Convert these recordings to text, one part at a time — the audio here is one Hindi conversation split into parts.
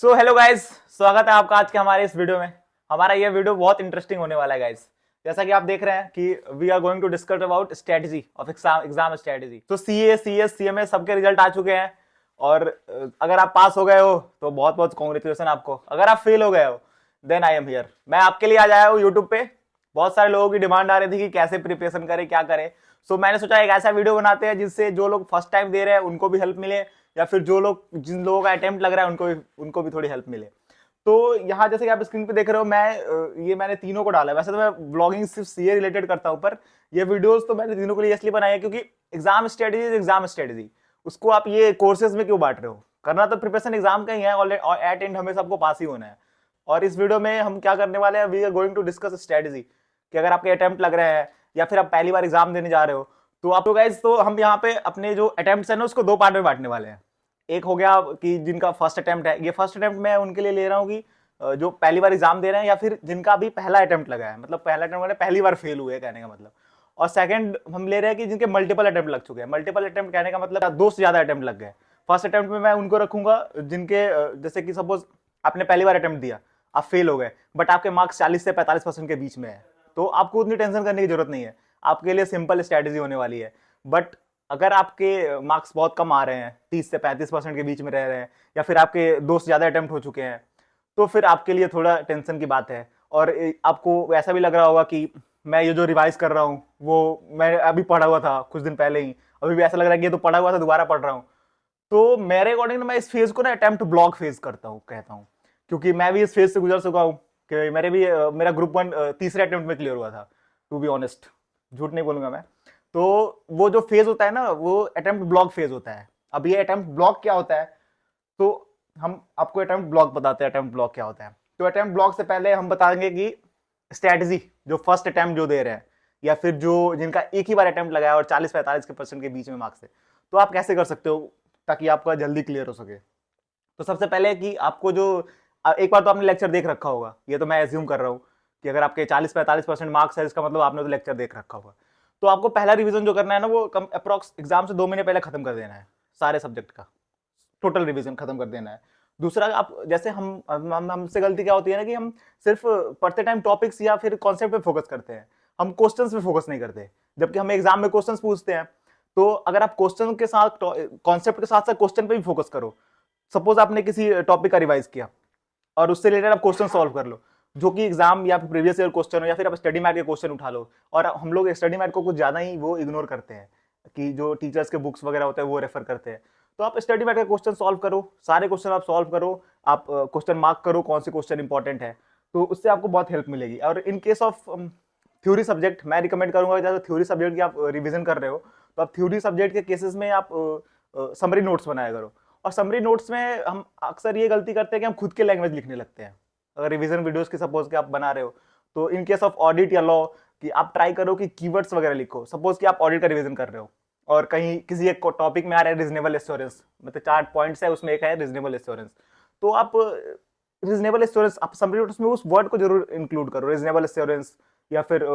सो हेलो गाइस, स्वागत है आपका आज के हमारे इस वीडियो में। हमारा ये वीडियो बहुत इंटरेस्टिंग होने वाला है गाइस। जैसा कि आप देख रहे हैं कि we are going to discuss about strategy of exam strategy. तो सीए, सीएस, सीएमए सबके रिजल्ट आ चुके हैं और अगर आप पास हो गए हो तो बहुत बहुत कॉन्ग्रेचुलेशन आपको। अगर आप फेल हो गए हो देन आई एम हियर। मैं आपके लिए आज आया हूँ यूट्यूब पे। बहुत सारे लोगों की डिमांड आ रही थी कि कैसे प्रिपरेशन करें, क्या करें। सो मैंने सोचा एक ऐसा वीडियो बनाते हैं जिससे जो लोग फर्स्ट टाइम दे रहे हैं उनको भी हेल्प मिले, या फिर जो लोग जिन लोगों का अटेम्प्ट लग रहा है उनको भी थोड़ी हेल्प मिले। तो यहाँ जैसे कि आप स्क्रीन पे देख रहे हो, मैंने तीनों को डाला है। वैसे तो मैं ब्लॉगिंग सिर्फ सीए रिलेटेड करता हूँ, पर ये वीडियोस तो मैंने तीनों के लिए इसलिए बनाई है क्योंकि एग्जाम स्ट्रेटेजी उसको आप ये कोर्सेज में क्यों बांट रहे हो। करना तो प्रिपरेशन एग्जाम का ही है और एट एंड हमें सबको पास ही होना है। और इस वीडियो में हम क्या करने वाले हैं, we are going to discuss strategy कि अगर आपके अटेम्प्ट लग रहे हैं या फिर आप पहली बार एग्जाम देने जा रहे हो तो आप लोग गाइस, तो हम यहाँ पे अपने जो अटेम्प्ट है ना उसको दो पार्ट में बांटने वाले हैं। एक हो गया कि जिनका फर्स्ट अटेम्प्ट है, ये फर्स्ट अटेम्प्ट मैं उनके लिए ले रहा हूँ कि जो पहली बार एग्जाम दे रहे हैं या फिर जिनका अभी पहला अटेम्प्ट लगा है, मतलब पहला अटेम्प्ट पहली बार फेल हुए कहने का मतलब। और सेकंड हम ले रहे हैं कि जिनके मल्टीपल अटेम्प्ट लग चुके हैं। मल्टीपल अटेम्प्ट कहने का मतलब दो से ज्यादा अटेम्प्ट लग गए। फर्स्ट अटेम्प्ट में मैं उनको रखूंगा जिनके जैसे कि सपोज आपने पहली बार अटेम्प्ट दिया, आप फेल हो गए, बट आपके मार्क्स 40 से 45% के बीच में है, तो आपको उतनी टेंशन करने की जरूरत नहीं है। आपके लिए सिंपल स्ट्रेटेजी होने वाली है। बट अगर आपके मार्क्स बहुत कम आ रहे हैं, 30 से 35% के बीच में रह रहे हैं, या फिर आपके दो से ज्यादा अटेम्प्ट हो चुके हैं, तो फिर आपके लिए थोड़ा टेंशन की बात है। और आपको ऐसा भी लग रहा होगा कि मैं ये जो रिवाइज कर रहा हूँ वो मैं अभी पढ़ा हुआ था कुछ दिन पहले ही, अभी भी ऐसा लग रहा है कि ये तो पढ़ा हुआ था दोबारा पढ़ रहा हूँ। तो मेरे अकॉर्डिंग मैं इस फेज को ना अटेम्प्ट ब्लॉक फेज करता हूँ, कहता हूँ, क्योंकि मैं भी इस फेज से गुजर चुका हूँ कि मेरा ग्रुप 1 तीसरे अटेम्प्ट में क्लियर हुआ था। टू बी ऑनेस्ट, झूठ नहीं बोलूंगा मैं। तो वो जो फेज होता है ना वो अटेम्प्ट ब्लॉक फेज होता है। अब ये अटेम्प्ट ब्लॉक क्या होता है, तो हम आपको अटेम्प्ट ब्लॉक बताते हैं अटेम्प्ट ब्लॉक क्या होता है। तो अटेम्प्ट ब्लॉक से पहले हम बताएंगे कि स्ट्रेटजी जो फर्स्ट अटेम्प्ट जो दे रहे हैं, या फिर जो जिनका एक ही बार अटेम्प्ट लगाया और 40-45% के बीच में मार्क्स है, तो आप कैसे कर सकते हो ताकि आपका जल्दी क्लियर हो सके। तो सबसे पहले कि आपको जो एक बार तो आपने लेक्चर देख रखा होगा, ये तो मैं एज्यूम कर रहा हूँ कि अगर आपके 40-45% मार्क्स है इसका मतलब आपने तो लेक्चर देख रखा होगा। तो आपको पहला रिवीजन जो करना है ना वो अप्रोक्स एग्जाम से 2 महीने पहले खत्म कर देना है, सारे सब्जेक्ट का टोटल रिवीजन खत्म कर देना है। दूसरा, आप जैसे हमसे गलती क्या होती है ना कि हम सिर्फ पढ़ते टाइम टॉपिक्स या फिर कॉन्सेप्ट पे फोकस करते हैं, हम क्वेश्चंस पे फोकस नहीं करते। जबकि हमें एग्जाम में क्वेश्चंस पूछते हैं, तो अगर आप क्वेश्चन के साथ कॉन्सेप्ट के साथ साथ क्वेश्चन पे भी फोकस करो। सपोज आपने किसी टॉपिक का रिवाइज किया और उससे रिलेटेड आप क्वेश्चन सॉल्व कर लो, जो कि एग्जाम या फिर प्रीवियस ईयर क्वेश्चन हो, या फिर आप स्टडी मैट के क्वेश्चन उठा लो। और हम लोग स्टडी मैट को कुछ ज्यादा ही वो इग्नोर करते हैं कि जो टीचर्स के बुक्स वगैरह होते हैं वो रेफर करते हैं। तो आप स्टडी मैट का क्वेश्चन सॉल्व करो, सारे क्वेश्चन आप सॉल्व करो, आप क्वेश्चन मार्क करो कौन से क्वेश्चन इंपॉर्टेंट है, तो उससे आपको बहुत हेल्प मिलेगी। और in case of theory subject मैं रिकमेंड करूंगा, जैसे थ्योरी सब्जेक्ट की आप रिवीजन कर रहे हो तो आप थ्योरी सब्जेक्ट के केसेस में आप समरी नोट्स बनाया करो। और समरी नोट्स में हम अक्सर ये गलती करते हैं कि हम खुद के लैंग्वेज लिखने लगते हैं। अगर रिवीजन वीडियोस की सपोज के आप बना रहे हो, तो इन केस ऑफ ऑडिट या लॉ कि आप ट्राई करो कि कीवर्ड्स वगैरह लिखो। सपोज कि आप ऑडिट का रिवीजन कर रहे हो और कहीं किसी एक टॉपिक में आ रहा है रीजनेबल एश्योरेंस, मतलब 4 पॉइंट्स है उसमें एक है रीजनेबल एश्योरेंस, तो आप रीजनेबल एश्योरेंस आप समरी नोट्स में उस वर्ड को जरूर इंक्लूड करो, रीजनेबल एश्योरेंस। या फिर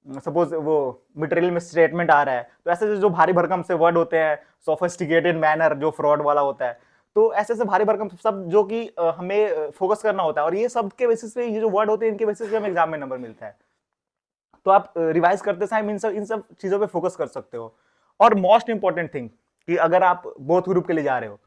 सपोज वो मटेरियल में स्टेटमेंट आ रहा है, तो ऐसे जो भारी भरकम से वर्ड होते हैं, सोफिस्टिकेटेड मैनर जो फ्रॉड वाला होता है, तो ऐसे से भारी भरकम सब जो कि हमें फोकस करना होता है। और ये सब के बेसिस पे, ये जो वर्ड होते हैं इनके बेसिस पे हमें एग्जाम में नंबर मिलता है। तो आप रिवाइज करते समय इन सब चीजों पे फोकस कर सकते हो। और मोस्ट इंपॉर्टेंट थिंग कि अगर आप बोथ ग्रुप के लिए जा रहे हो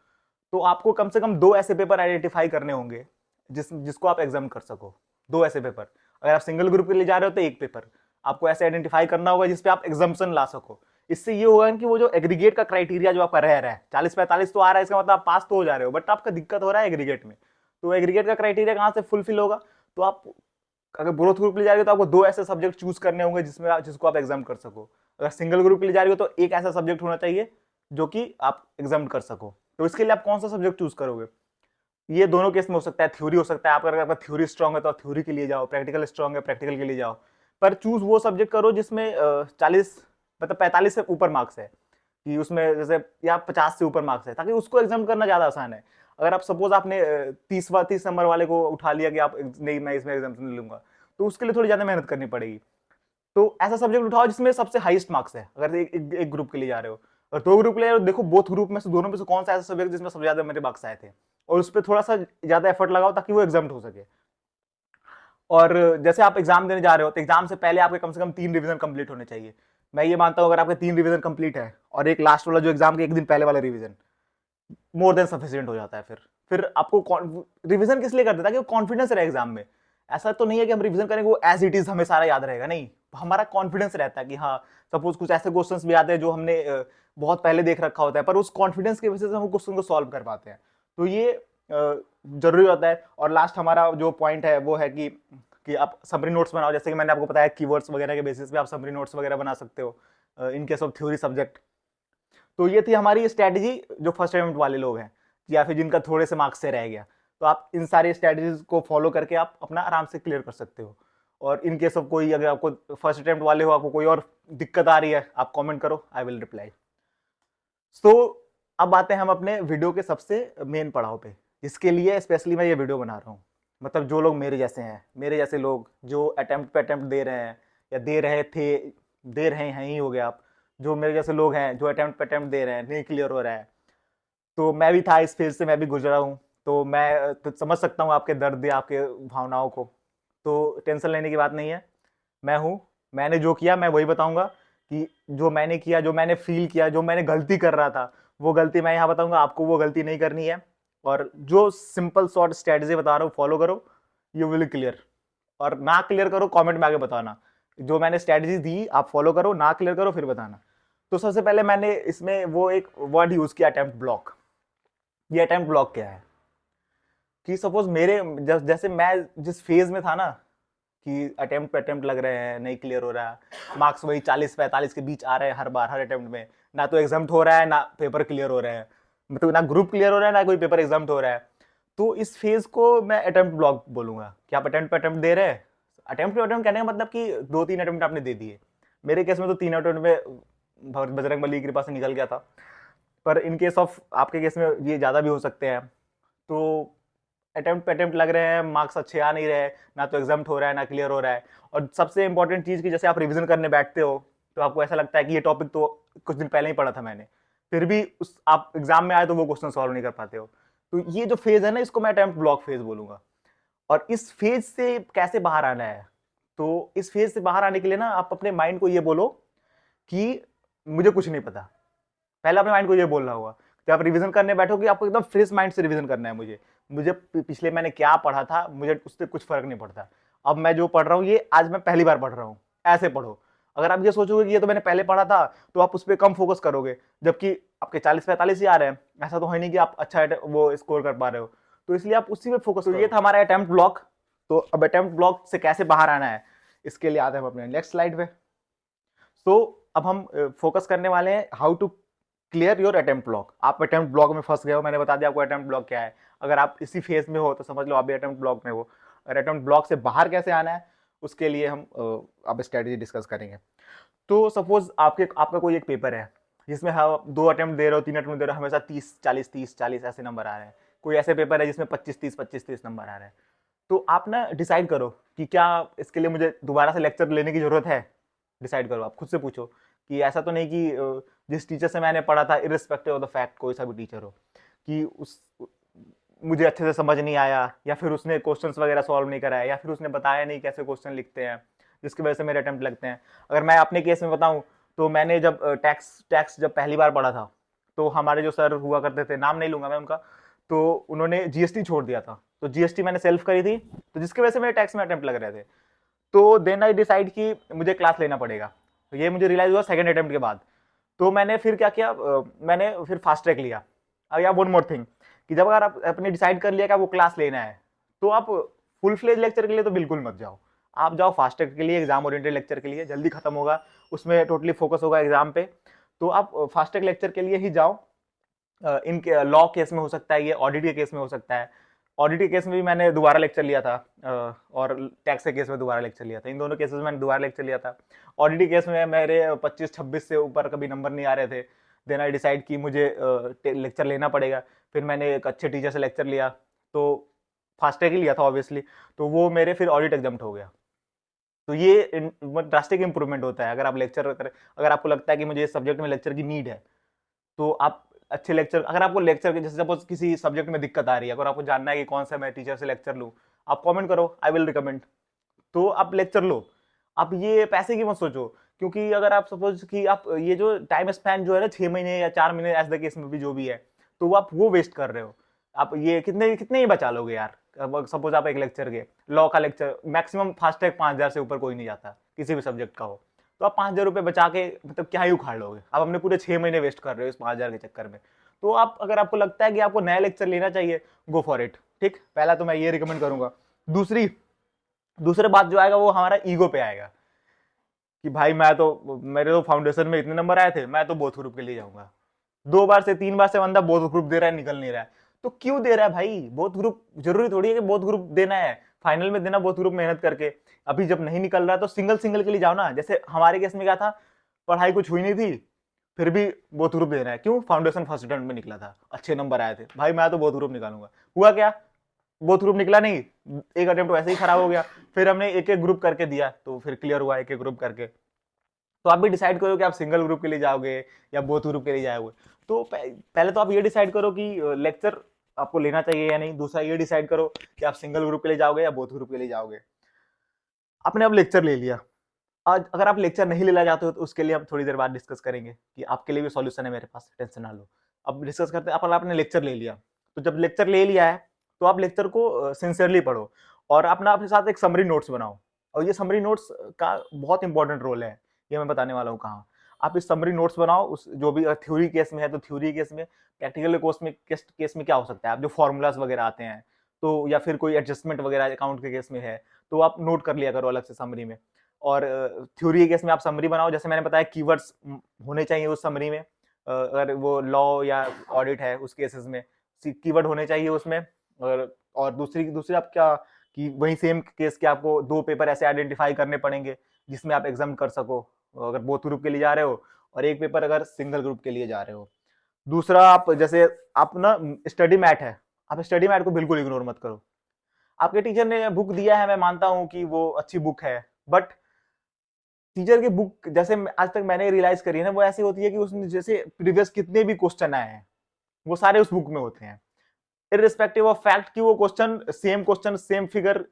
तो आपको कम से कम 2 ऐसे पेपर आइडेंटिफाई करने होंगे जिसको आप एग्जाम कर सको। 2 ऐसे पेपर, अगर आप सिंगल ग्रुप के लिए जा रहे हो तो एक पेपर आपको ऐसे आइडेंटिफाई करना होगा जिसपे आप एग्जाम्पशन ला सको। इससे ये होगा कि वो जो एग्रीगेट का क्राइटेरिया जो आपका रह रहा है 40-45 तो आ रहा है, इसका मतलब आप पास तो हो जा रहे हो, बट आपका दिक्कत हो रहा है एग्रीगेट में। तो एग्रीगेट का क्राइटेरिया कहाँ से फुलफिल होगा, तो आप अगर बोथ ग्रुप के लिए जा रहे हो तो आपको 2 ऐसे सब्जेक्ट चूज करने होंगे जिसको आप एग्जाम कर सको। अगर सिंगल ग्रुप के लिए जा रही हो तो एक ऐसा सब्जेक्ट होना चाहिए जो कि आप एग्जाम कर सको। तो इसके लिए आप कौन सा सब्जेक्ट चूज करोगे, ये दोनों केस में हो सकता है। थ्योरी हो सकता है, अगर आपका थ्योरी स्ट्रांग है तो आप थ्योरी के लिए जाओ, प्रैक्टिकल स्ट्रांग है प्रैक्टिकल के लिए जाओ। पर चूज वो सब्जेक्ट करो जिसमें 40 मतलब 45 से ऊपर मार्क्स है, कि उसमें जैसे या 50 से ऊपर मार्क्स है, ताकि उसको एग्जाम करना ज्यादा आसान है। अगर आप सपोज आपने 30 नंबर वाले को उठा लिया कि आप नहीं मैं इसमें एग्जाम नहीं लूंगा, तो उसके लिए थोड़ी ज्यादा मेहनत करनी पड़ेगी। तो ऐसा सब्जेक्ट उठाओ जिसमें सबसे हाईएस्ट मार्क्स है, अगर एक ग्रुप के लिए जा रहे हो। और 2 ग्रुप के लिए देखो बोथ ग्रुप में से दोनों में से कौन सा ऐसा सब्जेक्ट जिसमें सबसे ज्यादा मेरे मार्क्स आए थे, और उस पर थोड़ा सा ज्यादा एफर्ट लगाओ ताकि वो एग्जाम हो सके। और जैसे आप एग्जाम देने जा रहे हो तो एग्जाम से पहले आपके कम से कम 3 रिवीजन कंप्लीट होने चाहिए। मैं ये मानता हूँ अगर आपके 3 रिवीजन कंप्लीट है और एक लास्ट वाला जो एग्जाम के एक दिन पहले वाला रिवीजन, मोर देन सफिशिएंट हो जाता है। फिर आपको रिवीजन किस लिए करते हैं, ताकि कॉन्फिडेंस रहे एग्जाम में। ऐसा तो नहीं है कि हम रिवीजन करेंगे वो एज इट इज हमें सारा याद रहेगा, नहीं, हमारा कॉन्फिडेंस रहता है कि हाँ सपोज कुछ ऐसे क्वेश्चंस भी आते हैं जो हमने बहुत पहले देख रखा होता है, पर उस कॉन्फिडेंस की वजह से हम क्वेश्चन को सॉल्व कर पाते हैं। तो ये जरूरी होता है। और लास्ट हमारा जो पॉइंट है वो है कि आप समरी नोट्स बनाओ। जैसे कि मैंने आपको बताया कीवर्ड्स वगैरह के बेसिस पे आप समरी नोट्स वगैरह बना सकते हो in case of theory subject. तो ये थी हमारी स्ट्रैटेजी जो फर्स्ट अटेम्प्ट वाले लोग हैं या फिर जिनका थोड़े से मार्क्स से रह गया। तो आप इन सारी स्ट्रैटेजीज को फॉलो करके आप अपना आराम से क्लियर कर सकते हो। और इन केस ऑफ कोई अगर आपको फर्स्ट अटेम्प्ट वाले हो आपको कोई और दिक्कत आ रही है आप कमेंट करो, आई विल रिप्लाई। सो अब आते हैं हम अपने वीडियो के सबसे मेन पड़ाव पे, जिसके लिए स्पेशली मैं ये वीडियो बना रहा हूँ। मतलब जो लोग मेरे जैसे हैं, मेरे जैसे लोग जो अटेम्प्ट पे अटेम्प्ट दे रहे हैं या दे रहे थे, दे रहे हैं ही हो गया आप, जो मेरे जैसे लोग हैं जो अटेम्प्ट पे अटेम्प्ट दे रहे हैं, नहीं क्लियर हो रहा है। तो मैं भी था इस फेज से, मैं भी गुजरा हूँ, तो मैं तो समझ सकता हूँ आपके दर्द या आपके भावनाओं को। तो टेंशन लेने की बात नहीं है, मैं हूँ, मैंने जो किया मैं वही बताऊंगा कि जो मैंने किया, जो मैंने फील किया, जो मैंने गलती कर रहा था वो गलती मैं यहाँ बताऊंगा, आपको वो गलती नहीं करनी है। और जो सिंपल शॉर्ट स्ट्रेटजी बता रहा हूँ फॉलो करो, यू विल क्लियर। और ना क्लियर करो कमेंट में आके बताना, जो मैंने स्ट्रेटजी दी आप फॉलो करो, ना क्लियर करो फिर बताना। तो सबसे पहले मैंने इसमें वो एक वर्ड यूज किया, अटेम्प्ट ब्लॉक। ये अटेम्प्ट ब्लॉक क्या है कि सपोज मेरे जैसे मैं जिस फेज में था ना कि अटेम्प्ट पे अटेम्प्ट लग रहे हैं, नहीं क्लियर हो रहा, मार्क्स वही 40-45 के बीच आ रहे हैं हर बार हर अटेम्प्ट में, ना तो एग्जाम हो रहा है ना पेपर क्लियर हो रहा है, मतलब ना ग्रुप क्लियर हो रहा है ना कोई पेपर एग्जाम हो रहा है। तो इस फेज को मैं अटेम्प्ट ब्लॉक बोलूंगा कि आप अटेम्प्ट पे अटेम्प्ट दे रहे हैं। अटेम्प्ट पे अटेम्प्ट कहने का मतलब कि 2-3 अटेम्प्ट आपने दे दिए। मेरे केस में तो 3 अटेम्प्ट में बजरंग बली की कृपा से निकल गया था, पर इन केस ऑफ आपके केस में ये ज्यादा भी हो सकते हैं। तो अटेम्प्ट पे अटेम्प्ट लग रहे हैं, मार्क्स अच्छे आ नहीं रहे, ना तो एग्जाम हो रहा है ना क्लियर हो रहा है। और सबसे इंपॉर्टेंट चीज की जैसे आप रिवीजन करने बैठते हो तो आपको ऐसा लगता है कि ये टॉपिक तो कुछ दिन पहले ही पढ़ा था मैंने, फिर भी उस आप एग्जाम में आए तो वो क्वेश्चन सॉल्व नहीं कर पाते हो। तो ये जो फेज है ना इसको मैं अटेम्प्ट ब्लॉक फेज बोलूंगा। और इस फेज से कैसे बाहर आना है, तो इस फेज से बाहर आने के लिए ना आप अपने माइंड को ये बोलो कि मुझे कुछ नहीं पता। पहले अपने माइंड को ये बोलना होगा जब आप रिवीजन करने बैठोगे, आपको एकदम फ्रेश माइंड से रिवीजन करना है। मुझे पिछले मैंने क्या पढ़ा था मुझे उससे कुछ फर्क नहीं पड़ता, अब मैं जो पढ़ रहा हूँ ये आज मैं पहली बार पढ़ रहा हूँ, ऐसे पढ़ो। अगर आप ये सोचोगे कि ये तो मैंने पहले पढ़ा था तो आप उस पर कम फोकस करोगे, जबकि आपके 40-45 ही आ रहे हैं, ऐसा तो है नहीं कि आप अच्छा वो स्कोर कर पा रहे हो। तो इसलिए आप उसी में फोकस करो। ये था हमारा अटेम्प्ट ब्लॉक। तो अब अटेम्प्ट ब्लॉक से कैसे बाहर आना है इसके लिए आते हैं हम अपने नेक्स्ट स्लाइड पे। तो अब हम फोकस करने वाले हैं how to clear your attempt block. आप अटेम्प्ट ब्लॉक में फंस गए हो, मैंने बता दिया आपको अटेम्प्ट ब्लॉक क्या है। अगर आप इसी फेज में हो तो समझ लो आप भी अटेम्प्ट ब्लॉक में हो। और अटेम्प्ट ब्लॉक से बाहर कैसे आना है उसके लिए हम अब स्ट्रेटेजी डिस्कस करेंगे। तो सपोज आपका कोई एक पेपर है जिसमें आप 2 अटेम्प्ट दे रहे हो, 3 अटेम्प्ट दे रहे हो, हमेशा 30-40 ऐसे नंबर आ रहे हैं। कोई ऐसे पेपर है जिसमें 25-30 नंबर आ रहे हैं। तो आप ना डिसाइड करो कि क्या इसके लिए मुझे दोबारा से लेक्चर लेने की जरूरत है। डिसाइड करो, आप खुद से पूछो कि ऐसा तो नहीं कि जिस टीचर से मैंने पढ़ा था इररिस्पेक्टिव ऑफ द फैक्ट, कोई सा भी टीचर हो, कि उस मुझे अच्छे से समझ नहीं आया, या फिर उसने क्वेश्चंस वगैरह सॉल्व नहीं कराया, या फिर उसने बताया नहीं कैसे क्वेश्चन लिखते हैं, जिसकी वजह से मेरे अटेम्प्ट लगते हैं। अगर मैं अपने केस में बताऊं तो मैंने जब टैक्स जब पहली बार पढ़ा था तो हमारे जो सर हुआ करते थे, नाम नहीं लूंगा मैं उनका, तो उन्होंने जीएसटी छोड़ दिया था। तो जीएसटी मैंने सेल्फ करी थी, तो जिसकी वजह से मेरे टैक्स में अटेम्प्ट लग रहे थे। तो देन आई डिसाइड कि मुझे क्लास लेना पड़ेगा। तो ये मुझे रियलाइज हुआ सेकंड अटेम्प्ट के बाद। तो मैंने फिर क्या किया, मैंने फिर फास्ट ट्रैक लिया। अब या वन मोर थिंग कि जब अगर आप अपने डिसाइड कर लिया कि आपको क्लास लेना है तो आप फुल फ्लेज लेक्चर के लिए तो बिल्कुल मत जाओ। आप जाओ फास्ट ट्रैक के लिए, एग्जाम ओरिएंटेड लेक्चर के लिए, जल्दी खत्म होगा, उसमें टोटली फोकस होगा एग्जाम पे। तो आप फास्ट ट्रैक लेक्चर के लिए ही जाओ। इनके लॉ केस में हो सकता है, ये ऑडिट के केस में हो सकता है। ऑडिट के केस में भी मैंने दोबारा लेक्चर लिया था, और टैक्स के केस में दोबारा लेक्चर लिया था। इन दोनों केसेस में मैंने दोबारा लेक्चर लिया था। ऑडिट के केस में मेरे 25-26 से ऊपर कभी नंबर नहीं आ रहे थे। देन आई डिसाइड कि मुझे लेक्चर लेना पड़ेगा। फिर मैंने एक अच्छे टीचर से लेक्चर लिया, तो फास्ट ट्रैक ही लिया था ऑब्वियसली, तो वो मेरे फिर ऑडिट एग्जाम हो गया। तो ये ड्रास्टिक इंप्रूवमेंट होता है अगर आप लेक्चर करें। अगर आपको लगता है कि मुझे इस सब्जेक्ट में लेक्चर की नीड है तो आप अच्छे लेक्चर, अगर आपको लेक्चर के जैसे सपोज किसी सब्जेक्ट में दिक्कत आ रही है, अगर आपको जानना है कि कौन सा मैं टीचर से लेक्चर लूँ, आप कमेंट करो, आई विल रिकमेंड, तो आप लेक्चर लो। आप ये पैसे की मत सोचो, क्योंकि अगर आप सपोज कि आप ये जो टाइम स्पैन जो है ना 6 महीने या 4 महीने एज द केस में भी जो भी है, तो वो आप वो वेस्ट कर रहे हो। आप ये कितने कितने ही बचा लोगे यार। सपोज आप एक लेक्चर के लॉ का लेक्चर मैक्सिमम फास्ट ट्रैक 5,000 से ऊपर कोई नहीं जाता किसी भी सब्जेक्ट का हो, तो आप 5,000 रुपये बचा के मतलब क्या ही उखाड़ लोगे। आप अपने पूरे 6 महीने वेस्ट कर रहे हो इस 5,000 के चक्कर में। तो आप अगर आपको लगता है कि आपको नया लेक्चर लेना चाहिए, गो फॉर इट। ठीक, पहला तो मैं ये रिकमेंड करूंगा। दूसरी बात जो आएगा वो हमारा ईगो पे आएगा कि भाई मेरे तो फाउंडेशन में इतने नंबर आए थे, मैं तो बोथ ग्रुप के लिए जाऊंगा। 2 बार से 3 बार से बंदा बोथ ग्रुप दे रहा है, निकल नहीं रहा है, तो क्यों दे रहा है भाई बोथ ग्रुप? जरूरी थोड़ी है कि बोथ ग्रुप देना है, फाइनल में देना बोथ ग्रुप मेहनत करके। अभी जब नहीं निकल रहा तो सिंगल सिंगल के लिए जाओ ना। जैसे हमारे केस में क्या था, पढ़ाई कुछ हुई नहीं थी, फिर भी बोथ ग्रुप देना है। क्यों? फाउंडेशन फर्स्ट अटेम्प्ट में निकला था, अच्छे नंबर आए थे, भाई मैं तो बोथ ग्रुप निकालूंगा। हुआ क्या? बोथ ग्रुप निकला नहीं, एक अटेम्प्ट वैसे ही खराब हो गया। फिर हमने एक एक ग्रुप करके दिया तो फिर क्लियर हुआ एक एक ग्रुप करके। तो आप भी डिसाइड करो कि आप सिंगल ग्रुप के लिए जाओगे या बोथ ग्रुप के लिए जाओगे। तो पहले तो आप ये डिसाइड करो कि लेक्चर आपको लेना चाहिए या नहीं। दूसरा ये डिसाइड करो कि आप सिंगल ग्रुप के लिए जाओगे या बोथ ग्रुप के लिए जाओगे। आपने अब लेक्चर ले लिया, आज अगर आप लेक्चर नहीं लेना चाहते हो तो उसके लिए हम थोड़ी देर बाद डिस्कस करेंगे कि आपके लिए भी सॉल्यूशन है मेरे पास, टेंशन ना लो। अब डिस्कस करते हैं। आपने लेक्चर ले लिया, तो जब लेक्चर ले लिया है तो आप लेक्चर को सिंसियरली पढ़ो और अपने साथ एक समरी नोट्स बनाओ। और ये समरी नोट्स का बहुत इंपॉर्टेंट रोल है, ये मैं बताने वाला हूँ कहाँ। आप इस समरी नोट्स बनाओ, उस जो भी थ्योरी केस में है तो थ्योरी केस में, प्रैक्टिकल केस में क्या हो सकता है, आप जो फॉर्मूलाज वगैरह आते हैं तो, या फिर कोई एडजस्टमेंट वगैरह अकाउंट के केस में है तो आप नोट कर लिया करो अलग से समरी में। और थ्योरी केस में आप समरी बनाओ, जैसे मैंने बताया कीवर्ड्स होने चाहिए उस समरी में। अगर वो लॉ या ऑडिट है उस केसेस में कीवर्ड होने चाहिए उसमें। और दूसरी आप क्या कि वही सेम केस के आपको 2 पेपर ऐसे आइडेंटिफाई करने पड़ेंगे जिसमें आप एग्जाम कर सको, अगर बोथ ग्रुप के लिए जा रहे हो, और एक पेपर अगर सिंगल ग्रुप के लिए जा रहे हो। दूसरा, आप जैसे आप ना स्टडी मैट है, आप स्टडी मैट को बिल्कुल इग्नोर मत करो। आपके टीचर ने बुक दिया है, मैं मानता हूं कि वो अच्छी बुक है, बट टीचर की बुक जैसे आज तक मैंने रियलाइज करी है ना, वो ऐसी होती है कि उसमें जैसे प्रीवियस कितने भी क्वेश्चन आए हैं वो सारे उस बुक में होते हैं, इररिस्पेक्टिव ऑफ फैक्ट कि वो क्वेश्चन सेम फिगर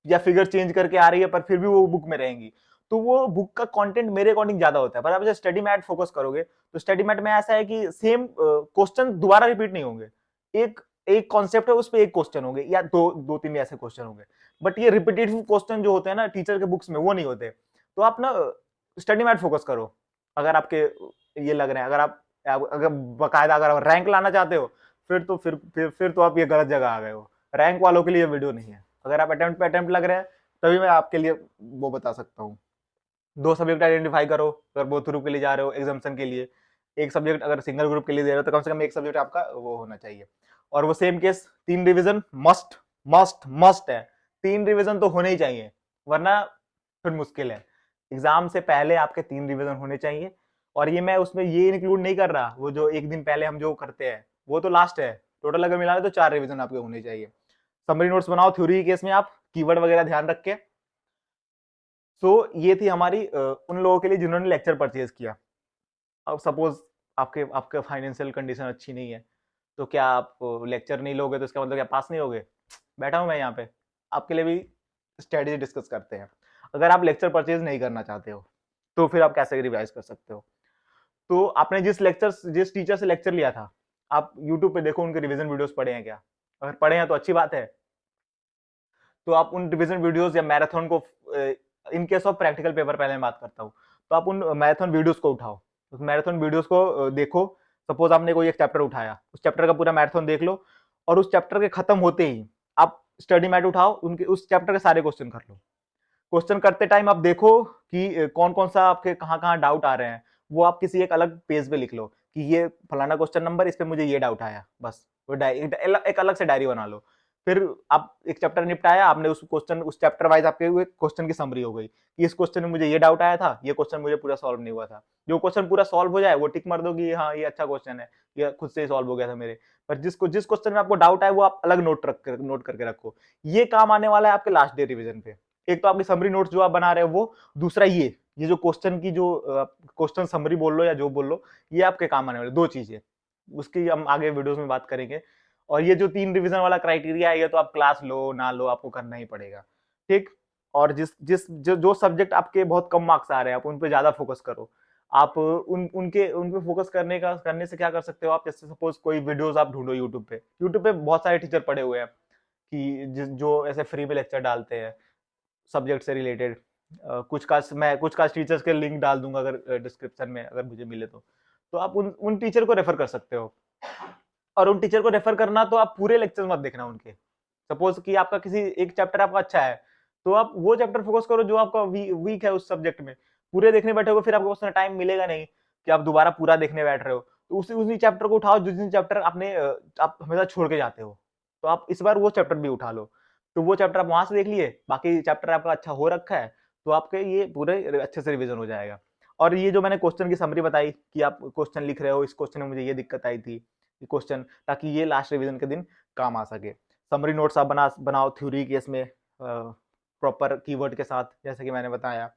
या फिगर चेंज करके आ रही है, पर फिर भी वो बुक में रहेंगी। तो वो बुक का कंटेंट मेरे अकॉर्डिंग ज्यादा होता है। पर आप जब स्टडी मैट फोकस करोगे तो स्टडी मैट में ऐसा है कि सेम क्वेश्चन दोबारा रिपीट नहीं होंगे। एक एक कॉन्सेप्ट है, उस पर एक क्वेश्चन होंगे या दो तीन ऐसे क्वेश्चन होंगे, बट ये रिपीटेटिव क्वेश्चन जो होते हैं ना टीचर के बुक्स में, वो नहीं होते। तो आप ना स्टडी मैट फोकस करो अगर आपके ये लग रहे हैं। अगर बकायदा अगर आप रैंक लाना चाहते हो, फिर तो आप ये गलत जगह आ गए हो। रैंक वालों के लिए वीडियो नहीं है। अगर आप अटेम्प्ट पे अटेम्प्ट लग रहे हैं तभी मैं आपके लिए वो बता सकता हूँ। 2 सब्जेक्ट आइडेंटिफाई करो अगर बोथ ग्रुप के लिए जा रहे हो एग्जाम्शन के लिए। एक सब्जेक्ट अगर सिंगल ग्रुप के लिए दे रहे हो तो कम से कम एक सब्जेक्ट आपका वो होना चाहिए। और वो same case 3 revision must must must है। 3 रिविजन तो होने ही चाहिए, वरना फिर मुश्किल है। एग्जाम से पहले आपके 3 रिविजन होने चाहिए। और ये मैं उसमें ये इंक्लूड नहीं कर रहा वो जो एक दिन पहले हम जो करते हैं, वो तो लास्ट है। टोटल अगर मिला तो 4 रिविजन आपके होने चाहिए। समरी नोट्स बनाओ थ्योरी केस में, आप कीवर्ड वगैरह ध्यान रख के। सो ये थी हमारी उन लोगों के लिए जिन्होंने लेक्चर परचेज किया। अब सपोज आपके आपके फाइनेंशियल कंडीशन अच्छी नहीं है, तो क्या आप लेक्चर नहीं लोगे तो इसका मतलब क्या पास नहीं होगे? बैठा हूं मैं यहाँ पे आपके लिए भी स्ट्रेटेजी डिस्कस करते हैं। अगर आप लेक्चर परचेज नहीं करना चाहते हो तो फिर आप कैसे रिवाइज कर सकते हो? तो आपने जिस टीचर से लेक्चर लिया था, आप यूट्यूब पे देखो उनके रिवीजन वीडियोस पढ़े हैं क्या। अगर पढ़े हैं तो अच्छी बात है। तो आप उन रिवीजन वीडियोस या मैराथन को, in case of practical paper पहले मैं बात करता हूँ, तो आप उन मैराथन वीडियोस को उठाओ, उस मैराथन वीडियोस को देखो। सपोज आपने कोई एक चैप्टर उठाया, उस चैप्टर का पूरा मैराथन देख लो, और उस चैप्टर के खत्म होते ही आप स्टडी मैट उठाओ, उनके उस चैप्टर के सारे क्वेश्चन कर लो। क्वेश्चन करते टाइम आप देखो कि कौन कौन सा आपके कहाँ कहाँ डाउट आ रहे हैं, वो आप किसी एक अलग पेज पे लिख लो कि ये फलाना क्वेश्चन नंबर, इस पे मुझे ये डाउट आया। बस वो एक अलग से डायरी बना लो। फिर आप एक चैप्टर निपटाया, आपने उस चैप्टर वाइज आपके हुए क्वेश्चन की समरी हो गई कि इस क्वेश्चन में मुझे ये डाउट आया था, ये क्वेश्चन मुझे पूरा सॉल्व नहीं हुआ था। जो क्वेश्चन पूरा सॉल्व हो जाए वो टिक मार दो कि हाँ ये अच्छा क्वेश्चन है, ये खुद से ही सॉल्व हो गया था मेरे। पर जिस क्वेश्चन में आपको डाउट आए वो आप अलग नोट करके रखो। ये काम आने वाला है आपके लास्ट डे रिविजन पे। एक तो आपकी समरी नोट्स जो आप बना रहे हो वो, दूसरा ये जो क्वेश्चन की जो क्वेश्चन समरी बोल लो या जो बोल लो, ये आपके काम आने वाले 2 चीजें। उसकी हम आगे वीडियोस में बात करेंगे। और ये जो 3 रिवीजन वाला क्राइटेरिया है, ये तो आप क्लास लो ना लो आपको करना ही पड़ेगा, ठीक। और जिस जिस जो सब्जेक्ट आपके बहुत कम मार्क्स आ रहे हैं, आप उन पे ज्यादा फोकस करो। आप उन पे फोकस करने से क्या कर सकते हो आप, जैसे सपोज कोई वीडियोस आप ढूंढो यूट्यूब पे बहुत सारे टीचर पड़े हुए हैं कि जो ऐसे फ्री में लेक्चर डालते हैं सब्जेक्ट से रिलेटेड। कुछ का टीचर्स के लिंक डाल दूंगा अगर डिस्क्रिप्शन में, अगर मुझे मिले तो आप उन टीचर को रेफर कर सकते हो। और उन टीचर को रेफर करना तो आप पूरे लेक्चर मत देखना उनके। सपोज कि आपका किसी एक चैप्टर आपका अच्छा है, तो आप वो चैप्टर फोकस करो जो आपका वीक है उस सब्जेक्ट में। पूरे देखने बैठोगे फिर आपको उसमें टाइम मिलेगा नहीं कि आप दोबारा पूरा देखने बैठ रहे हो। तो उसी चैप्टर को उठाओ जिस चैप्टर आप हमेशा छोड़ के जाते हो, तो आप इस बार वो चैप्टर भी उठा लो। तो वो चैप्टर आप वहां से देख लिए, बाकी चैप्टर आपका अच्छा हो रखा है, तो आपके ये पूरे अच्छे से रिवीजन हो जाएगा। और ये जो मैंने क्वेश्चन की समरी बताई कि आप क्वेश्चन लिख रहे हो, इस क्वेश्चन में मुझे ये दिक्कत आई थी, क्वेश्चन, ताकि ये लास्ट रिवीजन के दिन काम आ सके। समरी नोट्स आप बनाओ थ्योरी केस में प्रॉपर कीवर्ड के साथ, जैसे कि मैंने बताया।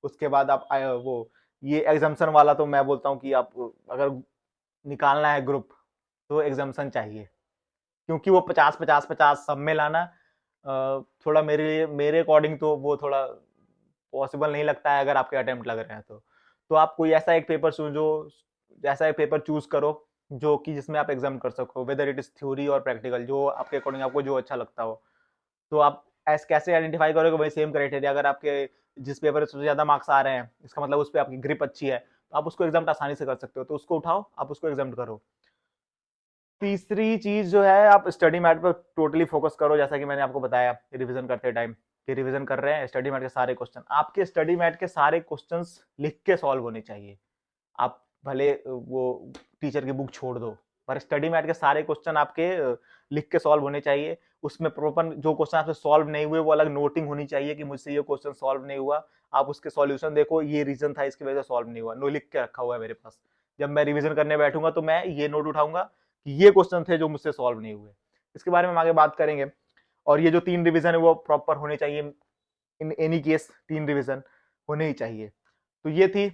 उसके बाद आप वो ये एग्जाम्पशन वाला तो मैं बोलता हूँ कि आप अगर निकालना है ग्रुप तो एग्जाम्पशन चाहिए, क्योंकि वो 50-50-50 सब में लाना थोड़ा मेरे अकॉर्डिंग तो वो थोड़ा पॉसिबल नहीं लगता है अगर आपके अटेम्प्ट लग रहे हैं तो आप कोई ऐसा एक पेपर चूज करो जो कि जिसमें आप एग्जाम कर सको, वेदर इट इज थ्योरी और प्रैक्टिकल, जो आपके अकॉर्डिंग आपको जो अच्छा लगता हो। तो आप ऐसे कैसे आइडेंटिफाई करोगे, वही सेम क्राइटेरिया, अगर आपके जिस पेपर में सबसे ज्यादा मार्क्स आ रहे हैं, इसका मतलब उस पर आपकी ग्रिप अच्छी है, तो आप उसको एग्जाम आसानी से कर सकते हो, तो उसको उठाओ, आप उसको एग्जाम करो। तीसरी चीज जो है, आप स्टडी मैट पर टोटली फोकस करो, जैसा कि मैंने आपको बताया रिवीजन करते टाइम कि रिवीजन कर रहे हैं स्टडी मैट के सारे क्वेश्चन, आपके स्टडी मैट के सारे क्वेश्चंस लिख के सॉल्व होने चाहिए। आप भले वो टीचर की बुक छोड़ दो, पर स्टडी मैट के सारे क्वेश्चन आपके लिख के सॉल्व होने चाहिए। उसमें प्रॉपर जो क्वेश्चन आपसे सॉल्व नहीं हुए वो अलग नोटिंग होनी चाहिए कि मुझसे ये क्वेश्चन सॉल्व नहीं हुआ, आप उसके सॉल्यूशन देखो, ये रीजन था इसकी वजह से सॉल्व नहीं हुआ, नो लिख के रखा हुआ है मेरे पास। जब मैं रिवीजन करने बैठूंगा तो मैं ये नोट उठाऊंगा कि ये क्वेश्चन थे जो मुझसे सॉल्व नहीं हुए। इसके बारे में हम आगे बात करेंगे। और ये जो 3 रिवीजन है वो प्रॉपर होने चाहिए, इन एनी केस 3 रिवीजन होने ही चाहिए। तो ये थी।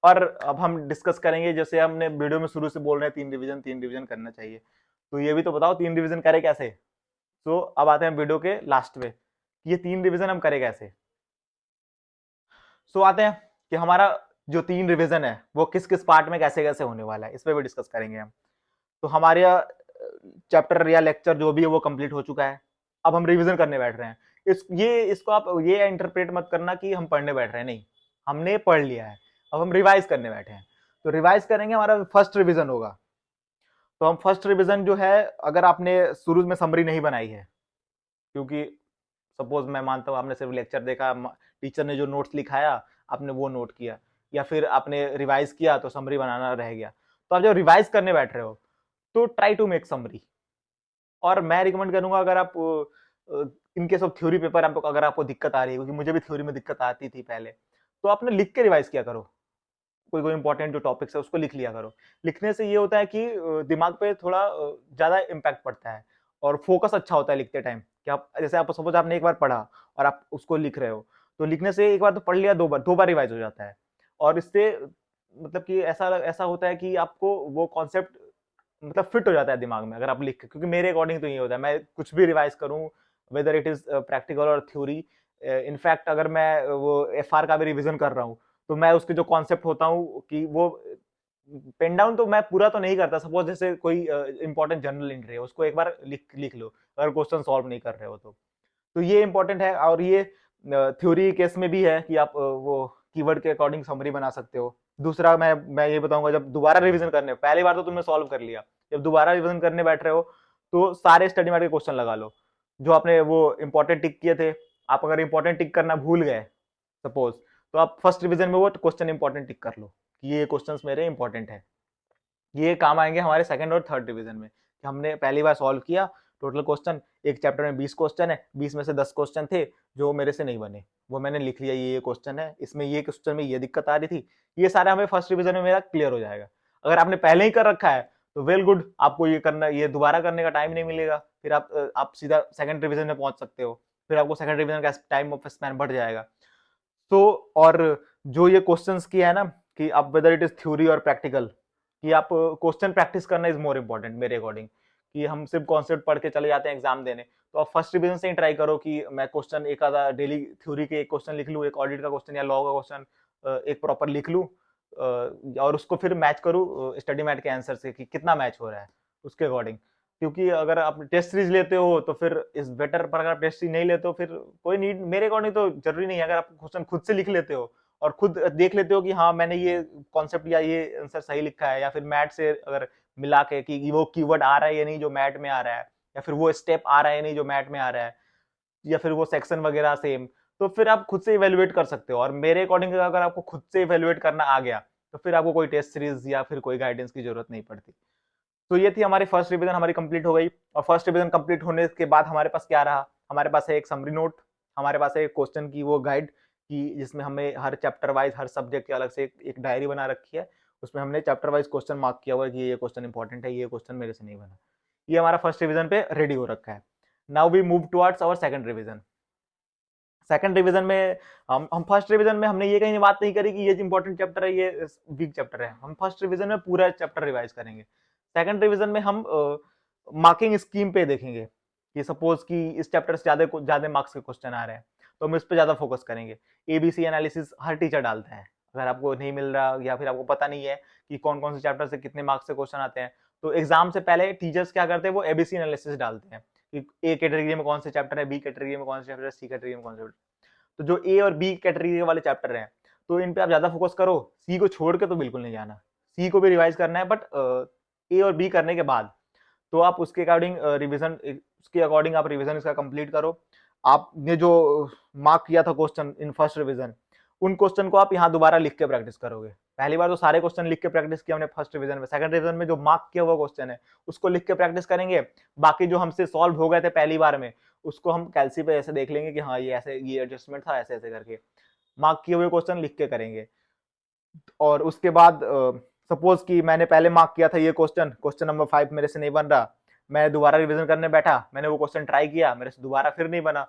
और अब हम डिस्कस करेंगे, जैसे हमने वीडियो में शुरू से बोल रहे हैं 3 रिवीजन करना चाहिए, तो ये भी तो बताओ 3 रिवीजन करें कैसे। तो अब आते हैं वीडियो के लास्ट में, ये 3 रिवीजन हम करें कैसे। सो आते हैं कि हमारा जो 3 रिवीजन है वो किस किस पार्ट में कैसे कैसे होने वाला है, इस पर भी डिस्कस करेंगे हम। तो हमारे चैप्टर या लेक्चर जो भी है वो कंप्लीट हो चुका है, अब हम रिवीजन करने बैठ रहे हैं। इसको आप ये इंटरप्रेट मत करना कि हम पढ़ने बैठ रहे हैं, नहीं, हमने पढ़ लिया है, अब हम रिवाइज करने बैठे हैं। तो रिवाइज करेंगे, हमारा फर्स्ट रिवीजन होगा। तो हम फर्स्ट रिवीजन जो है, अगर आपने शुरू में समरी नहीं बनाई है, क्योंकि सपोज मैं मानता हूँ आपने सिर्फ लेक्चर देखा, टीचर ने जो नोट्स लिखाया आपने वो नोट किया, या फिर आपने रिवाइज किया तो समरी बनाना रह गया, तो आप जब रिवाइज करने बैठ रहे हो तो ट्राई टू मेक समरी। और मैं रिकमेंड करूंगा, अगर आप इनकेस ऑफ थ्योरी पेपर अगर आपको दिक्कत आ रही है, क्योंकि मुझे भी थ्योरी में दिक्कत आती थी पहले, तो आपने लिख के रिवाइज किया करो, कोई कोई इंपॉर्टेंट जो टॉपिक्स है उसको लिख लिया करो। लिखने से ये होता है कि दिमाग पे थोड़ा ज्यादा इम्पैक्ट पड़ता है और फोकस अच्छा होता है लिखते टाइम, कि आप जैसे आप सपोज आपने एक बार पढ़ा और आप उसको लिख रहे हो, तो लिखने से एक बार तो पढ़ लिया, दो बार रिवाइज हो जाता है। और इससे मतलब कि ऐसा ऐसा होता है कि आपको वो कॉन्सेप्ट मतलब फिट हो जाता है दिमाग में अगर आप लिख, क्योंकि मेरे अकॉर्डिंग तो ये होता है, मैं कुछ भी रिवाइज करूं वेदर इट इज प्रैक्टिकल और थ्योरी। इनफैक्ट अगर मैं वो FR का भी रिवीजन कर रहा हूँ, तो मैं उसके जो कॉन्सेप्ट होता हूँ कि वो पेन डाउन तो मैं पूरा तो नहीं करता। सपोज जैसे कोई इंपॉर्टेंट जर्नल एंट्री है, उसको एक बार लिख लो अगर क्वेश्चन सॉल्व नहीं कर रहे हो तो ये इंपॉर्टेंट है। और ये थ्योरी केस में भी है कि आप वो कीवर्ड के अकॉर्डिंग समरी बना सकते हो। दूसरा मैं ये बताऊंगा, जब दोबारा रिवीजन करने, पहली बार तो तुमने सॉल्व कर लिया, जब दोबारा रिवीजन करने बैठ रहे हो तो सारे स्टडी मैट के क्वेश्चन लगा लो जो आपने वो इंपॉर्टेंट टिक किए थे। आप अगर इंपॉर्टेंट टिक करना भूल गए सपोज, तो आप फर्स्ट रिवीजन में वो क्वेश्चन इंपॉर्टेंट टिक कर लो कि ये क्वेश्चंस मेरे इंपॉर्टेंट है। ये काम आएंगे हमारे सेकंड और थर्ड रिवीजन में, कि हमने पहली बार सॉल्व किया टोटल क्वेश्चन, एक चैप्टर में 20 क्वेश्चन है, 20 में से 10 क्वेश्चन थे जो मेरे से नहीं बने, वो मैंने लिख लिया, ये क्वेश्चन है, इसमें ये क्वेश्चन में ये दिक्कत आ रही थी, ये सारा हमें फर्स्ट रिवीजन में मेरा क्लियर हो जाएगा। अगर आपने पहले ही कर रखा है तो वेल गुड, आपको ये करना, ये दोबारा करने का टाइम नहीं मिलेगा, फिर आप सीधा सेकंड रिवीजन में पहुंच सकते हो, फिर आपको सेकंड रिवीजन का टाइम ऑफ स्पैन बढ़ जाएगा। तो और जो ये क्वेश्चंस किया है ना कि अब वेदर इट इज थ्योरी और प्रैक्टिकल, कि आप क्वेश्चन प्रैक्टिस करना इज मोर इम्पोर्टेंट मेरे अकॉर्डिंग, कि हम सिर्फ कॉन्सेप्ट पढ़ के चले जाते हैं एग्जाम देने। तो आप फर्स्ट रिवीजन से ही ट्राई करो कि मैं क्वेश्चन एक आधा डेली थ्योरी के एक क्वेश्चन लिख लूँ, एक ऑडिट का क्वेश्चन या लॉ का क्वेश्चन एक प्रॉपर लिख लूँ, और उसको फिर मैच करूँ स्टडी मैट के आंसर से कि कितना मैच हो रहा है उसके अकॉर्डिंग। क्योंकि अगर आप टेस्ट सीरीज लेते हो तो फिर इस बेटर, पर अगर आप टेस्ट सीरीज नहीं लेते हो फिर कोई नीड मेरे अकॉर्डिंग तो जरूरी नहीं है। अगर आप क्वेश्चन खुद से लिख लेते हो और खुद देख लेते हो कि हाँ मैंने ये कॉन्सेप्ट या ये आंसर सही लिखा है, या फिर मैट से अगर मिला के कि वो कीवर्ड आ रहा है या नहीं जो मैट में आ रहा है, या फिर वो स्टेप आ रहा है या नहीं जो मैट में आ रहा है, या फिर वो सेक्शन वगैरह सेम, तो फिर आप खुद से इवेल्युएट कर सकते हो। और मेरे अकॉर्डिंग अगर आपको खुद से इवेल्युएट करना आ गया तो फिर आपको कोई टेस्ट सीरीज या फिर कोई गाइडेंस की जरूरत नहीं पड़ती। तो ये थी हमारी फर्स्ट रिवीजन, हमारी कंप्लीट हो गई। और फर्स्ट रिवीजन कंप्लीट होने के बाद हमारे पास क्या रहा, हमारे पास है एक समरी नोट, हमारे पास है एक क्वेश्चन की वो गाइड की जिसमें हमें हर चैप्टर वाइज हर सब्जेक्ट के अलग से एक डायरी बना रखी है, उसमें हमने चैप्टर वाइज क्वेश्चन मार्क किया हुआ है कि ये क्वेश्चन इंपॉर्टेंट है, ये क्वेश्चन मेरे से नहीं बना। ये हमारा फर्स्ट रिवीजन पे रेडी हो रखा है। Now we move towards our second revision. Second revision में हम फर्स्ट रिवीजन में हमने ये कहीं बात नहीं करी कि ये इंपॉर्टेंट चैप्टर है ये वीक चैप्टर है, हम फर्स्ट रिवीजन में पूरा चैप्टर रिवाइज करेंगे। सेकंड रिवीजन में हम मार्किंग स्कीम पे देखेंगे कि सपोज कि इस चैप्टर से ज्यादा मार्क्स के क्वेश्चन आ रहे हैं तो हम इस पे ज्यादा फोकस करेंगे। एबीसी एनालिसिस हर टीचर डालता है, अगर आपको नहीं मिल रहा या फिर आपको पता नहीं है कि कौन कौन से चैप्टर से कितने मार्क्स से क्वेश्चन आते हैं, तो एग्जाम से पहले टीचर्स क्या करते हैं, वो एबीसी एनालिसिस डालते हैं कि ए कैटेगरी में कौन से चैप्टर है, बी कैटेगरी में कौन से चैप्टर है, सी कैटेगरी में कौन से चैप्टर। तो जो ए और बी कैटेगरी वाले चैप्टर हैं तो इन पे आप ज्यादा फोकस करो, सी को छोड़ के तो बिल्कुल नहीं जाना। सी को भी रिवाइज करना है बट ए और बी करने के बाद तो आप उसके अकॉर्डिंग आप रिवीजन इसका कंप्लीट करो। आपने जो मार्क किया था क्वेश्चन इन फर्स्ट रिवीजन, उन क्वेश्चन को आप यहाँ दोबारा लिख के प्रैक्टिस करोगे। पहली बार तो सारे क्वेश्चन लिख के प्रैक्टिस किया हमने फर्स्ट रिवीजन में, सेकंड रिवीजन में जो मार्क किया हुआ क्वेश्चन है उसको लिख के प्रैक्टिस करेंगे। बाकी जो हमसे सॉल्व हो गए थे पहली बार में उसको हम कैलसी पे ऐसे देख लेंगे कि हाँ ये ऐसे ये एडजस्टमेंट था, ऐसे ऐसे करके मार्क किए हुए क्वेश्चन लिख के करेंगे। और उसके बाद सपोज कि मैंने पहले मार्क किया था ये क्वेश्चन नंबर 5 मेरे से नहीं बन रहा, मैं दोबारा रिवीजन करने बैठा, मैंने वो क्वेश्चन ट्राई किया, मेरे से दोबारा फिर नहीं बना,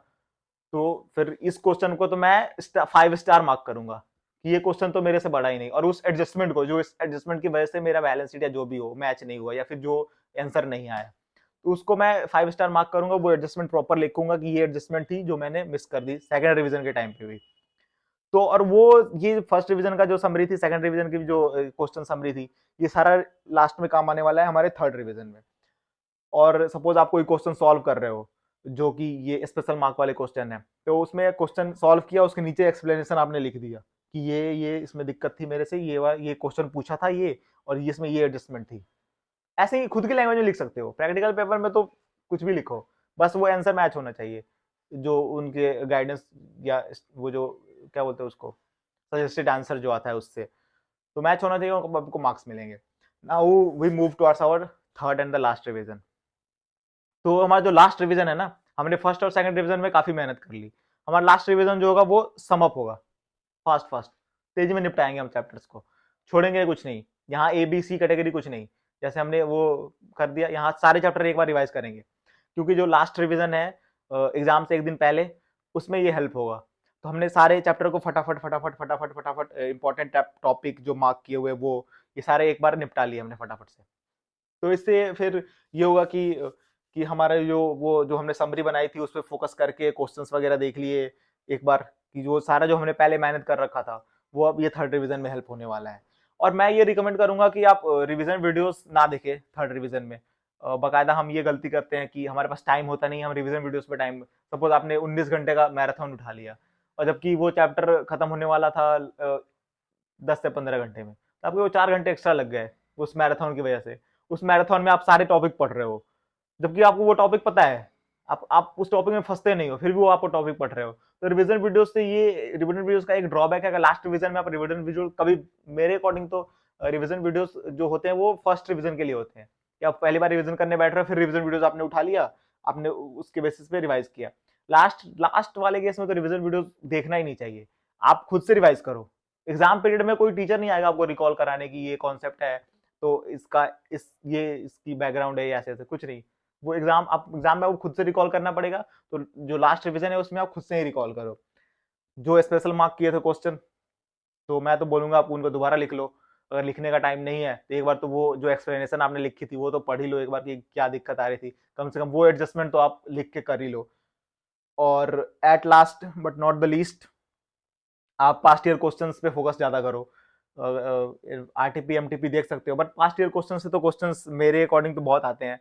तो फिर इस क्वेश्चन को तो मैं 5 स्टार मार्क करूंगा कि ये क्वेश्चन तो मेरे से बड़ा ही नहीं। और उस एडजस्टमेंट को, जो इस एडजस्टमेंट की वजह से मेरा बैलेंस शीट या जो भी हो मैच नहीं हुआ या फिर जो आंसर नहीं आया, तो उसको मैं 5 स्टार मार्क करूंगा, वो एडजस्टमेंट प्रॉपर लिखूंगा कि ये एडजस्टमेंट थी जो मैंने मिस कर दी सेकंड रिवीजन के टाइम पे भी। तो और वो ये फर्स्ट रिवीजन का जो समरी थी, सेकंड रिवीजन की जो क्वेश्चन समरी थी, ये सारा लास्ट में काम आने वाला है हमारे थर्ड रिवीजन में। और सपोज आप कोई क्वेश्चन सॉल्व कर रहे हो जो कि ये स्पेशल मार्क वाले क्वेश्चन है, तो उसमें क्वेश्चन सॉल्व किया, उसके नीचे एक्सप्लेनेशन आपने लिख दिया कि ये इसमें दिक्कत थी मेरे से, ये क्वेश्चन पूछा था ये, और ये इसमें ये एडजस्टमेंट थी। ऐसे ही खुद की लैंग्वेज में लिख सकते हो, प्रैक्टिकल पेपर में तो कुछ भी लिखो, बस वो आंसर मैच होना चाहिए जो उनके गाइडेंस या वो जो क्या बोलते हैं उसको सजेस्टेड आंसर जो आता है उससे, तो मैच होना चाहिए, आपको मार्क्स मिलेंगे। Now we move towards our third and the last revision. तो हमारा जो लास्ट रिवीजन है ना, हमने फर्स्ट और सेकंड रिवीजन में काफी मेहनत कर ली, हमारा लास्ट रिवीजन जो होगा वो सम अप होगा, फास्ट फास्ट तेजी में निपटाएंगे हम चैप्टर्स को, छोड़ेंगे कुछ नहीं, यहाँ ए बी सी कैटेगरी कुछ नहीं, जैसे हमने वो कर दिया, यहाँ सारे चैप्टर एक बार रिवाइज करेंगे, क्योंकि जो लास्ट रिवीजन है एग्जाम से एक दिन पहले, उसमें ये हेल्प होगा। तो हमने सारे चैप्टर को फटाफट फटाफट फटाफट फटाफट इंपॉर्टेंट टॉपिक जो मार्क किए हुए वो ये सारे एक बार निपटा लिए हमने फटाफट से। तो इससे फिर ये होगा कि हमारा जो हमने समरी बनाई थी उस पर फोकस करके क्वेश्चंस वगैरह देख लिए एक बार, कि जो सारा जो हमने पहले मेहनत कर रखा था वो अब ये थर्ड रिवीजन में हेल्प होने वाला है। और मैं ये रिकमेंड करूंगा कि आप रिवीजन वीडियोस ना देखें थर्ड रिवीजन में। बाकायदा हम ये गलती करते हैं कि हमारे पास टाइम होता नहीं, हम रिवीजन वीडियोस पे टाइम, सपोज आपने 19 घंटे का मैराथन उठा लिया और जबकि वो चैप्टर खत्म होने वाला था 10 से 15 घंटे में, तो आपको वो 4 घंटे एक्स्ट्रा लग गए उस मैराथन की वजह से। उस मैराथन में आप सारे टॉपिक पढ़ रहे हो जबकि आपको वो टॉपिक पता है, आप उस टॉपिक में फंसते नहीं हो, फिर भी वो आपको टॉपिक पढ़ रहे हो। तो रिवीजन वीडियोस से ये रिवीजन वीडियोस का एक ड्रॉबैक है, अगर लास्ट रिवीजन में आप रिवीजन वीडियो कभी, मेरे अकॉर्डिंग तो रिवीजन वीडियोस जो होते हैं वो फर्स्ट रिवीजन के लिए होते हैं, कि आप पहली बार रिवीजन करने बैठ रहे हो, फिर रिवीजन वीडियोस आपने उठा लिया, आपने उसके बेसिस पे रिवाइज किया। लास्ट वाले केस में तो रिवीजन वीडियोस देखना ही नहीं चाहिए, आप खुद से रिवाइज करो। एग्जाम पीरियड में कोई टीचर नहीं आएगा आपको रिकॉल कराने की ये कॉन्सेप्ट है तो इसका इसकी बैकग्राउंड है, ऐसे ऐसे कुछ नहीं। वो एग्जाम में आपको खुद से रिकॉल करना पड़ेगा, तो जो लास्ट रिवीजन है उसमें आप खुद से ही रिकॉल करो। जो स्पेशल मार्क किए थे क्वेश्चन, तो मैं तो बोलूंगा आप उनको दोबारा लिख लो, अगर लिखने का टाइम नहीं है तो एक बार तो वो जो एक्सप्लेनेशन आपने लिखी थी वो तो पढ़ ही लो एक बार कि क्या दिक्कत आ रही थी, कम से कम वो एडजस्टमेंट तो आप लिख के कर ही लो। और at last but not the least, आप पास्ट ईयर क्वेश्चंस पे फोकस ज्यादा करो। आरटीपी एमटीपी देख सकते हो, बट पास्ट ईयर क्वेश्चन से तो क्वेश्चंस मेरे अकॉर्डिंग तो बहुत आते हैं,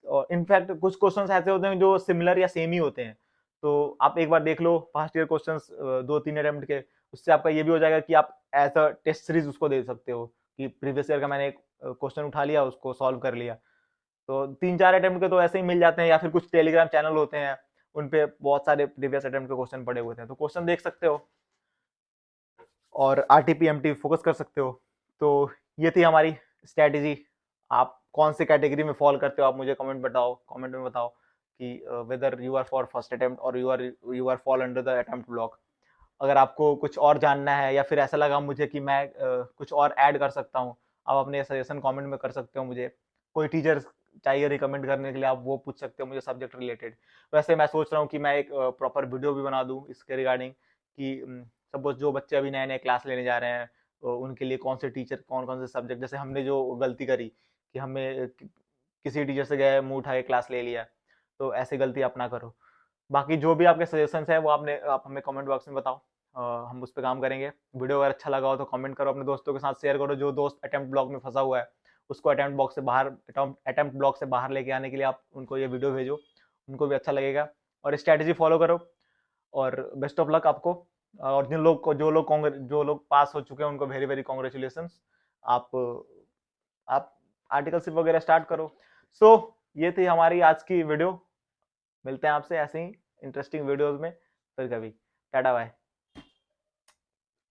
और इनफैक्ट कुछ क्वेश्चंस ऐसे होते हैं जो सिमिलर या सेम ही होते हैं। तो आप एक बार देख लो पास्ट ईयर क्वेश्चंस 2-3 अटेम्प्ट के, उससे आपका ये भी हो जाएगा कि आप एज अ टेस्ट सीरीज उसको दे सकते हो कि प्रीवियस ईयर का मैंने एक क्वेश्चन उठा लिया, उसको सॉल्व कर लिया। तो 3-4 अटेम्प्ट के तो ऐसे ही मिल जाते हैं, या फिर कुछ टेलीग्राम चैनल होते हैं उन पे बहुत सारे प्रीवियस अटेम्प्ट के क्वेश्चन पड़े हुए थे, तो क्वेश्चन देख सकते हो और आरटीपी एमटी फोकस कर सकते हो। तो ये थी हमारी स्ट्रेटेजी। आप कौन से कैटेगरी में फॉल करते हो, आप मुझे कमेंट में बताओ कि whether you are for first attempt और you are fall under the attempt block. अगर आपको कुछ और जानना है या फिर ऐसा लगा मुझे कि मैं कुछ और ऐड कर सकता हूँ, आप अपने सजेशन कमेंट में कर सकते हो। मुझे कोई टीचर चाहिए रिकमेंड करने के लिए, आप वो पूछ सकते हो मुझे सब्जेक्ट रिलेटेड। वैसे मैं सोच रहा हूँ कि मैं एक प्रॉपर वीडियो भी बना दूँ इसके रिगार्डिंग कि सपोज जो बच्चे अभी नए नए क्लास लेने जा रहे हैं तो उनके लिए कौन से टीचर कौन कौन से सब्जेक्ट, जैसे हमने जो गलती करी कि हमें किसी टीचर से गए मुंह उठा के क्लास ले लिया, तो ऐसी गलती आप ना करो। बाकी जो भी आपके सजेशंस है वो आप हमें कमेंट बॉक्स में बताओ, हम उस पर काम करेंगे। वीडियो अगर अच्छा लगा हो तो कमेंट करो, अपने दोस्तों के साथ शेयर करो। जो दोस्त अटेम्प्ट ब्लॉक में फंसा हुआ है उसको अटेम्प्ट ब्लॉक से बाहर लेके आने के लिए आप उनको ये वीडियो भेजो, उनको भी अच्छा लगेगा। और स्ट्रैटेजी फॉलो करो, और बेस्ट ऑफ लक आपको। और जो लोग पास हो चुके हैं उनको वेरी वेरी कॉन्ग्रेचुलेशन। आप आप आर्टिकलशिप वगैरह स्टार्ट करो। सो ये थी हमारी आज की वीडियो। मिलते हैं आपसे ऐसे ही इंटरेस्टिंग वीडियोस में फिर कभी। Tata bye.